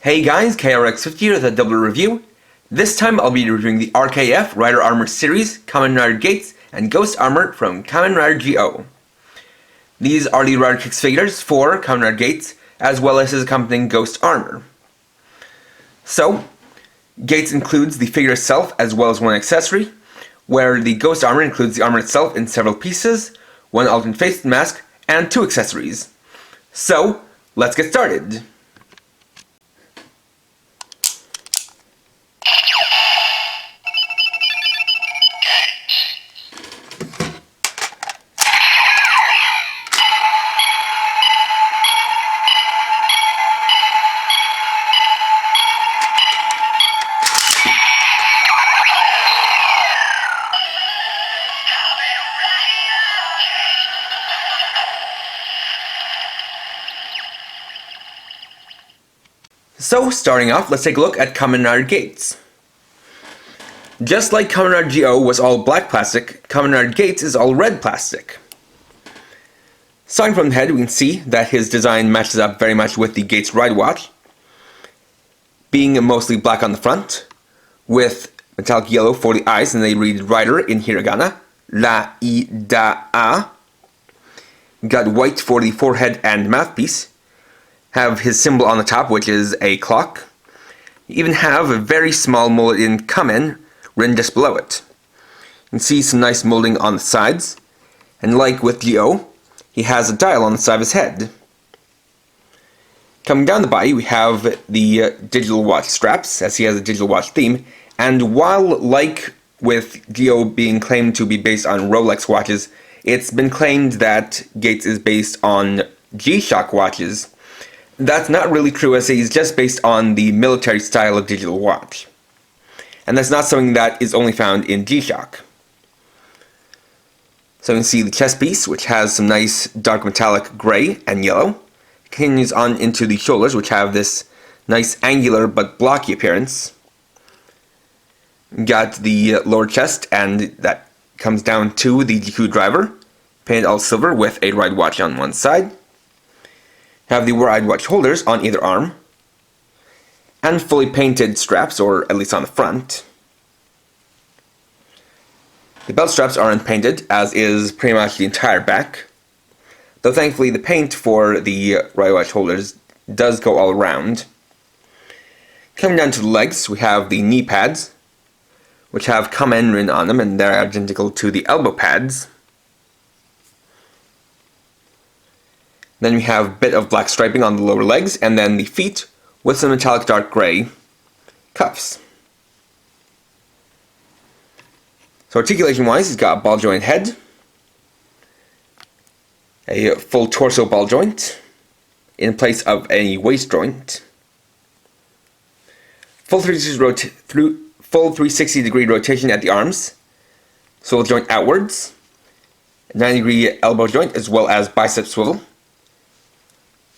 Hey guys, KRX50 here with a double review. This time I'll be reviewing the RKF Rider Armor series, Kamen Rider Gates, and Ghost Armor from Kamen Rider GO. These are the Rider Kicks figures for Kamen Rider Gates, as well as his accompanying Ghost Armor. So, Gates includes the figure itself as well as one accessory, where the Ghost Armor includes the armor itself in several pieces, one alternate face mask, and two accessories. So, let's get started. So, starting off, let's take a look at Kamen Rider Gates. Just like Kamen Rider GO was all black plastic, Kamen Rider Gates is all red plastic. Starting from the head, we can see that his design matches up very much with the Gates ride watch, being mostly black on the front, with metallic yellow for the eyes, and they read Rider in hiragana, la I da a. Got white for the forehead and mouthpiece. Have his symbol on the top, which is a clock. You even have a very small mold in Kamen written just below it. You can see some nice molding on the sides, and like with Geo, he has a dial on the side of his head. Coming down the body, we have the digital watch straps, as he has a digital watch theme, and while like with Geo being claimed to be based on Rolex watches, it's been claimed that Gates is based on G-Shock watches. That's not really true, as he's just based on the military style of digital watch. And that's not something that is only found in G-Shock. So you can see the chest piece, which has some nice dark metallic gray and yellow. Continues on into the shoulders, which have this nice angular but blocky appearance. Got the lower chest, and that comes down to the GQ driver, painted all silver with a ride watch on one side. Have the ride watch holders on either arm, and fully painted straps, or at least on the front. The belt straps are unpainted, as is pretty much the entire back, though thankfully the paint for the ride watch holders does go all around. Coming down to the legs, we have the knee pads, which have Kamen written on them, and they're identical to the elbow pads. Then we have a bit of black striping on the lower legs, and then the feet with some metallic dark gray cuffs. So articulation-wise, he's got a ball joint head, a full torso ball joint in place of a waist joint, full 360-degree rotation at the arms, swivel joint outwards, a 90-degree elbow joint, as well as bicep swivel.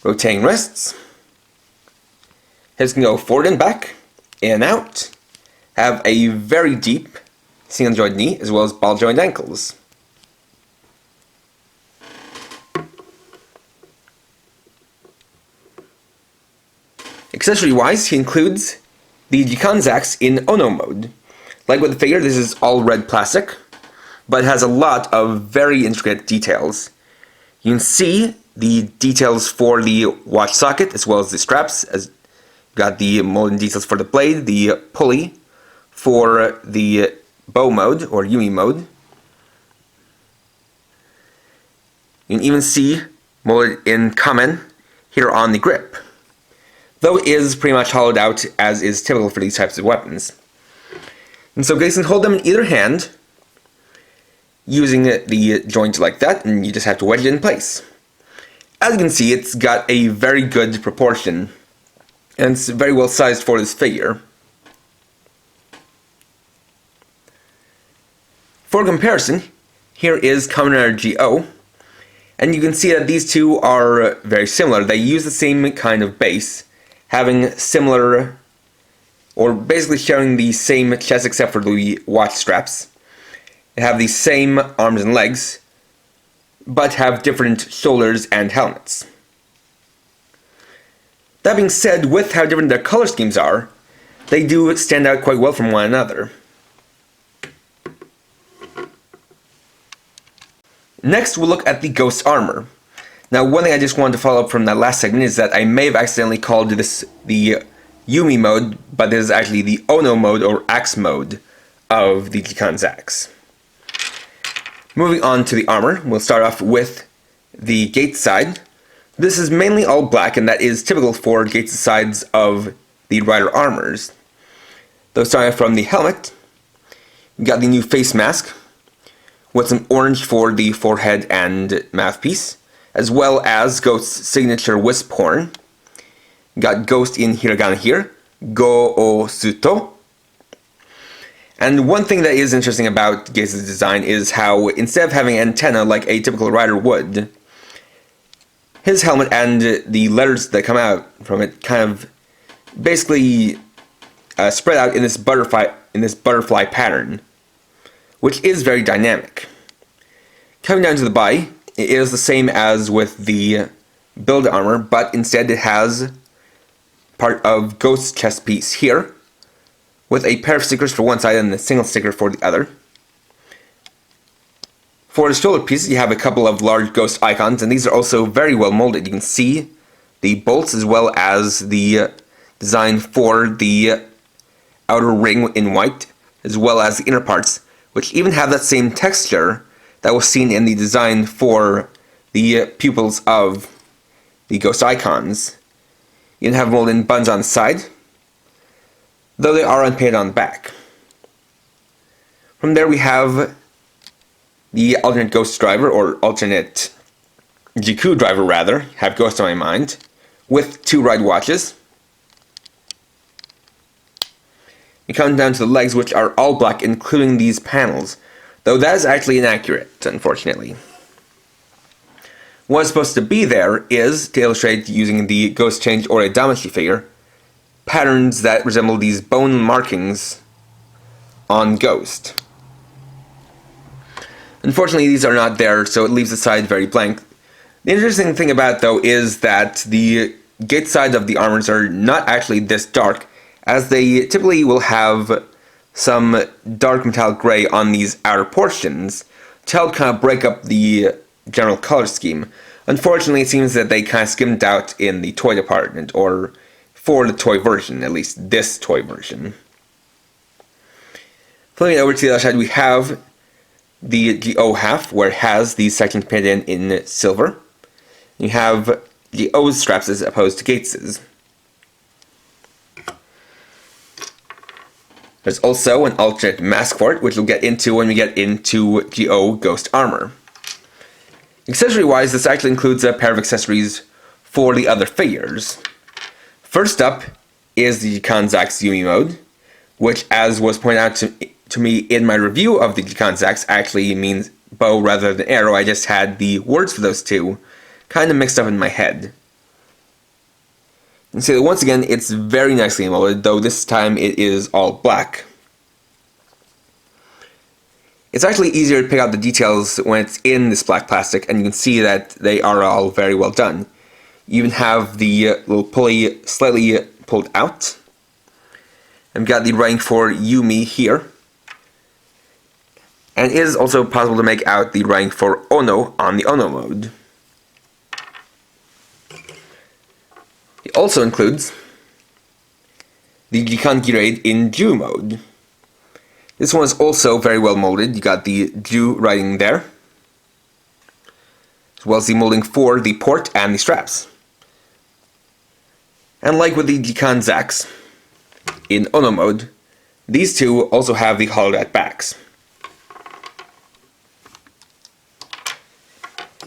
Rotating wrists. Hips can go forward and back, in and out. Have a very deep single joint knee, as well as ball joint ankles. Accessory-wise, he includes the Jikanzax in Ono mode. Like with the figure, this is all red plastic, but it has a lot of very intricate details. You can see the details for the watch socket, as well as the straps, as got the molding details for the blade, the pulley for the bow mode, or Yumi mode. You can even see molded in Kamen here on the grip, though it is pretty much hollowed out, as is typical for these types of weapons. And so Gates can hold them in either hand, using the joint like that, and you just have to wedge it in place. As you can see, it's got a very good proportion, and it's very well sized for this figure. For comparison, here is Kamen Rider GO, and you can see that these two are very similar. They use the same kind of base, having similar, or basically sharing the same chest except for the watch straps. They have the same arms and legs, but have different shoulders and helmets. That being said, with how different their color schemes are, they do stand out quite well from one another. Next, we'll look at the Ghost armor. Now, one thing I just wanted to follow up from that last segment is that I may have accidentally called this the Yumi mode, but this is actually the Ono mode or Axe mode of the Gikan's axe. Moving on to the armor, we'll start off with the Gates side. This is mainly all black, and that is typical for Gates' sides of the Rider armors. Though starting from the helmet, you got the new face mask, with some orange for the forehead and mouthpiece, as well as Ghost's signature wisp horn. Got Ghost in hiragana here, Go o Suto. And one thing that is interesting about Geiz's design is how, instead of having antenna like a typical rider would, his helmet and the letters that come out from it kind of basically spread out in this butterfly pattern, which is very dynamic. Coming down to the body, it is the same as with the build armor, but instead it has part of Ghost's chest piece here, with a pair of stickers for one side and a single sticker for the other. For the shoulder pieces, you have a couple of large Ghost icons, and these are also very well molded. You can see the bolts as well as the design for the outer ring in white, as well as the inner parts, which even have that same texture that was seen in the design for the pupils of the Ghost icons. You can have molded buttons on the side, though they are unpainted on the back. From there we have the alternate Ghost driver, or alternate Jiku driver rather, have Ghost on my mind, with 2 ride watches. You come down to the legs, which are all black, including these panels, though that is actually inaccurate, unfortunately. What's supposed to be there is, to illustrate using the Ghost Change or a Damashi figure, patterns that resemble these bone markings on Ghost. Unfortunately, these are not there, so it leaves the side very blank. The interesting thing about it, though, is that the gate sides of the armors are not actually this dark, as they typically will have some dark metallic gray on these outer portions to help kind of break up the general color scheme. Unfortunately, it seems that they kind of skimmed out in the toy department, or for the toy version, at least this toy version. Flipping over to the other side, we have the GO half, where it has these sections painted in silver. You have GO's straps as opposed to Gates's. There's also an alternate mask for it, which we'll get into when we get into GO Ghost armor. Accessory-wise, this actually includes a pair of accessories for the other figures. First up is the Gikan's Axe Yumi mode, which, as was pointed out to me in my review of the Gikan's Axe, actually means bow rather than arrow. I just had the words for those two kind of mixed up in my head. And so once again, it's very nicely molded, though this time it is all black. It's actually easier to pick out the details when it's in this black plastic, and you can see that they are all very well done. You even have the little pulley slightly pulled out. And we've got the writing for Yumi here. And it is also possible to make out the writing for Ono on the Ono mode. It also includes the Gikan Girade in Ju mode. This one is also very well molded. You got the Ju writing there, as well as the molding for the port and the straps. And like with the Gikan's Axe in Ono mode, these two also have the hollowed out backs.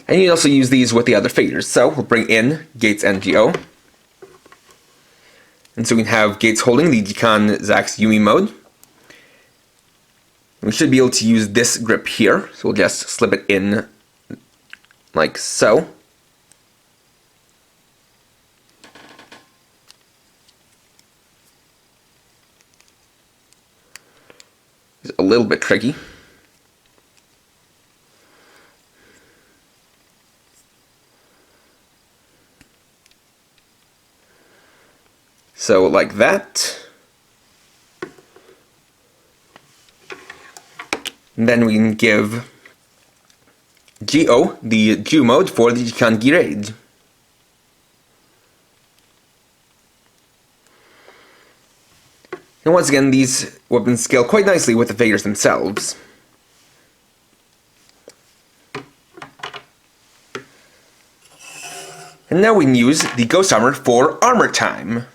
And you can also use these with the other figures. So we'll bring in Gates and GO. And so we can have Gates holding the Gikan's Axe Yumi mode. We should be able to use this grip here. So we'll just slip it in like so. It's a little bit tricky. So like that. And then we can give Geo the Jew mode for the Kamen Rider. And once again, these weapons scale quite nicely with the figures themselves. And now we can use the Ghost Armor for armor time.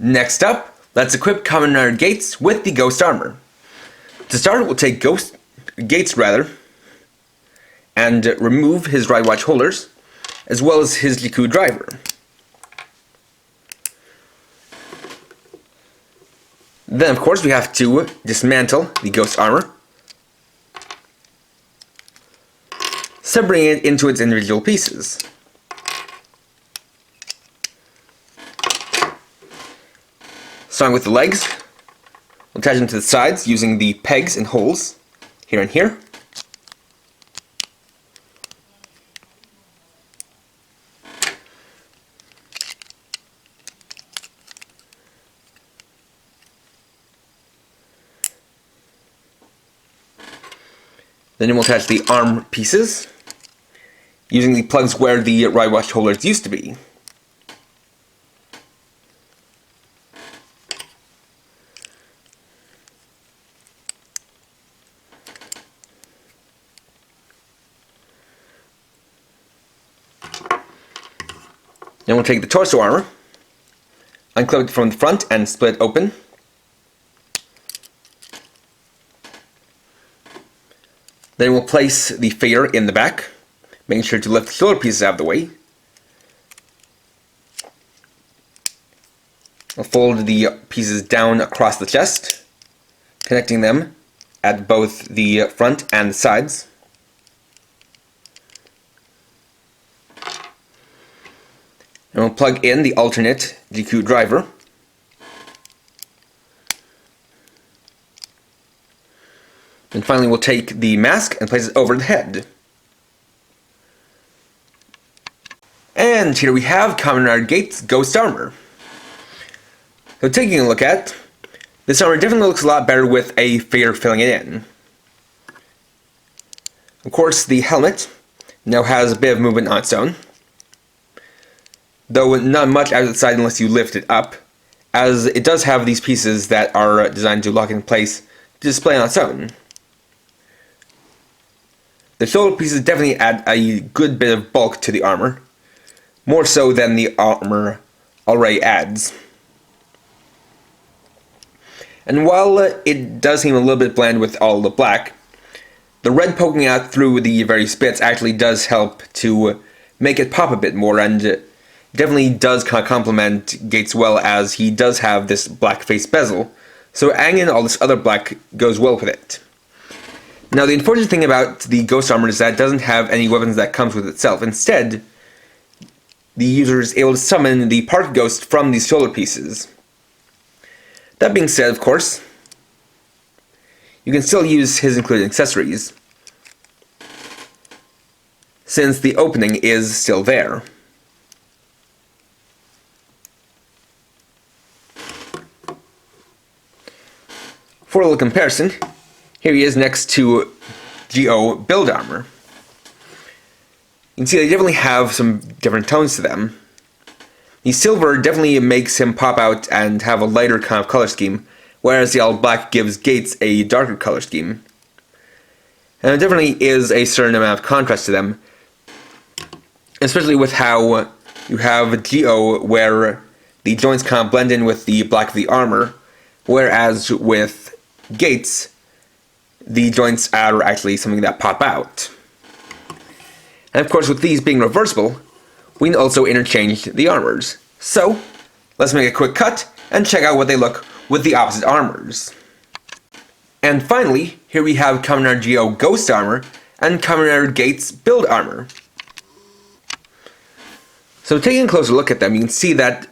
Next up, let's equip Kamen Rider Gates with the Ghost Armor. To start, we'll take Gates and remove his ride watch holders, as well as his Jiku driver. Then, of course, we have to dismantle the Ghost Armor, separating it into its individual pieces. Starting with the legs, we'll attach them to the sides using the pegs and holes here and here. Then we'll attach the arm pieces using the plugs where the ride watch holders used to be. Then we'll take the torso armor, unclip it from the front and split it open. Then we'll place the figure in the back, making sure to lift the shoulder pieces out of the way. We'll fold the pieces down across the chest, connecting them at both the front and the sides. And we'll plug in the alternate Jiku driver. And finally we'll take the mask and place it over the head. And here we have Kamen Rider Gates Ghost Armor. So taking a look at, this armor definitely looks a lot better with a figure filling it in. Of course, the helmet now has a bit of movement on its own, though not much out of the side unless you lift it up, as it does have these pieces that are designed to lock in place to display on its own. The shoulder pieces definitely add a good bit of bulk to the armor, more so than the armor already adds. And while it does seem a little bit bland with all the black, the red poking out through the various bits actually does help to make it pop a bit more, and definitely does complement Gates well, as he does have this black face bezel, so adding in all this other black goes well with it. Now the unfortunate thing about the Ghost Armor is that it doesn't have any weapons that comes with itself. Instead, the user is able to summon the Park Ghost from these shoulder pieces. That being said, of course, you can still use his included accessories, since the opening is still there. For a little comparison, here he is next to Geo build armor. You can see they definitely have some different tones to them. The silver definitely makes him pop out and have a lighter kind of color scheme, whereas the all black gives Gates a darker color scheme. And there definitely is a certain amount of contrast to them, especially with how you have Geo where the joints kind of blend in with the black of the armor, whereas with Gates, the joints are actually something that pop out. And of course, with these being reversible, we can also interchange the armors. So, let's make a quick cut and check out what they look with the opposite armors. And finally, here we have Kamen Rider GO Ghost Armor and Kamen Rider Gates Build Armor. So taking a closer look at them, you can see that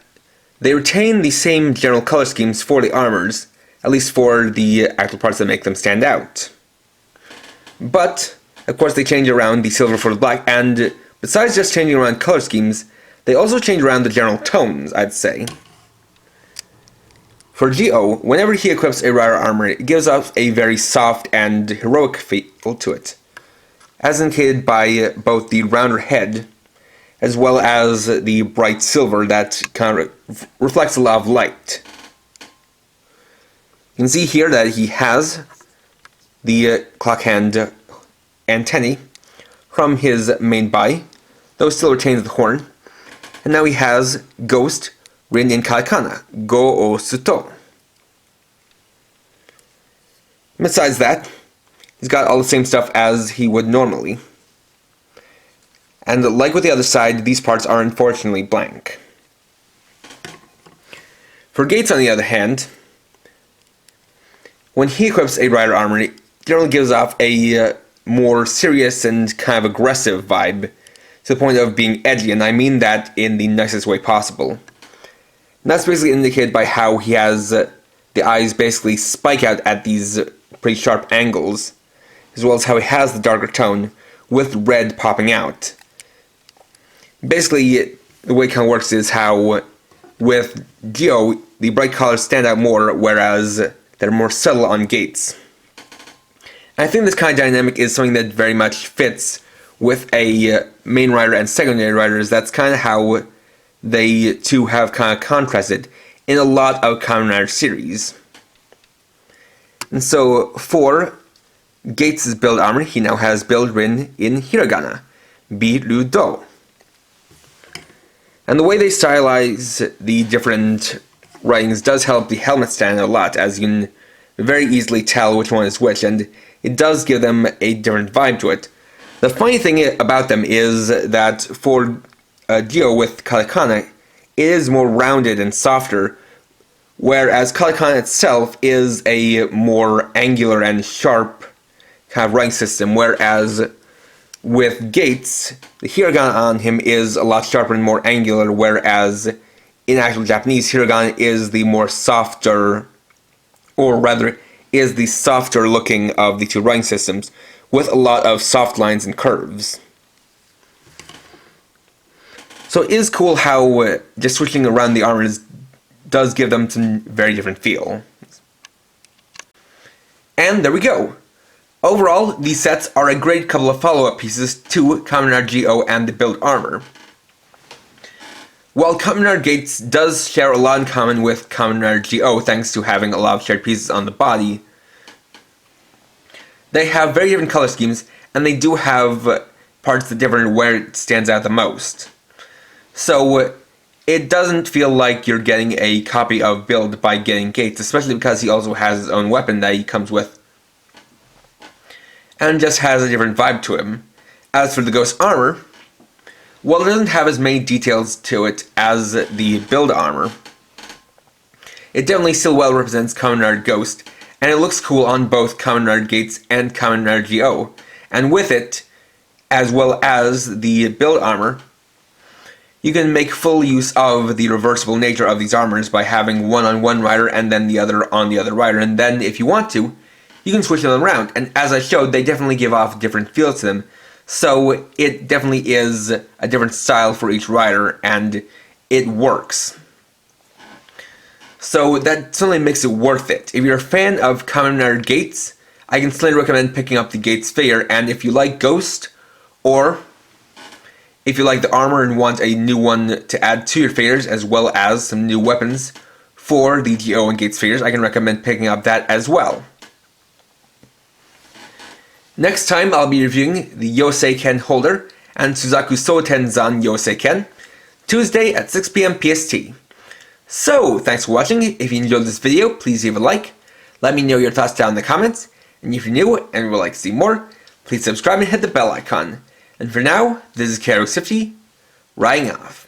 they retain the same general color schemes for the armors, at least for the actual parts that make them stand out. But, of course, they change around the silver for the black, and besides just changing around color schemes, they also change around the general tones, I'd say. For GO, whenever he equips a rider armor, it gives off a very soft and heroic feel to it, as indicated by both the rounder head as well as the bright silver that kind of reflects a lot of light. You can see here that he has the clock hand antennae from his main body, though still retains the horn, and now he has Ghost written in katakana, Go o Suto. Besides that, he's got all the same stuff as he would normally. And like with the other side, these parts are unfortunately blank. For Gates, on the other hand, when he equips a rider armor, it generally gives off a more serious and kind of aggressive vibe, to the point of being edgy, and I mean that in the nicest way possible. And that's basically indicated by how he has the eyes basically spike out at these pretty sharp angles, as well as how he has the darker tone with red popping out. Basically, the way it kind of works is how with Geo, the bright colors stand out more, whereas they're more subtle on Gates. And I think this kind of dynamic is something that very much fits with a main rider and secondary riders. That's kind of how they two have kind of contrasted in a lot of Kamen Rider series. And so, for Gates' build armor, he now has build written in hiragana, Bi-Ru-Do. And the way they stylize the different writings does help the helmet stand out a lot, as you can very easily tell which one is which, and it does give them a different vibe to it. The funny thing about them is that for Geo with katakana, it is more rounded and softer, whereas katakana itself is a more angular and sharp kind of writing system, whereas with Gates, the hiragana on him is a lot sharper and more angular, whereas in actual Japanese, hiragana is the more softer, or rather, is the softer looking of the two writing systems, with a lot of soft lines and curves. So it is cool how just switching around the armors does give them some very different feel. And there we go! Overall, these sets are a great couple of follow-up pieces to Kamen Rider GO and the build armor. While Kamen Rider Gates does share a lot in common with Kamen Rider GO thanks to having a lot of shared pieces on the body, they have very different color schemes, and they do have parts that differ where it stands out the most. So it doesn't feel like you're getting a copy of Build by getting Gates, especially because he also has his own weapon that he comes with, and just has a different vibe to him. As for the Ghost armor, while it doesn't have as many details to it as the Build armor, it definitely still well represents Kamen Rider Ghost, and it looks cool on both Kamen Rider Gates and Kamen Rider GO. And with it, as well as the Build armor, you can make full use of the reversible nature of these armors by having one on one rider and then the other on the other rider, and then if you want to, you can switch them around, and as I showed, they definitely give off different feels to them, so it definitely is a different style for each rider, and it works. So that certainly makes it worth it. If you're a fan of Kamen Rider Gates, I can certainly recommend picking up the Gates figure, and if you like Ghost, or if you like the armor and want a new one to add to your figures, as well as some new weapons for the GO and Gates figures, I can recommend picking up that as well. Next time, I'll be reviewing the Yosei Ken Holder and Suzaku Soten Zan Yosei Ken, Tuesday at 6 PM PST. So, thanks for watching. If you enjoyed this video, please leave a like, let me know your thoughts down in the comments, And if you're new and would like to see more, please subscribe and hit the bell icon. And for now, this is Karo50, riding off.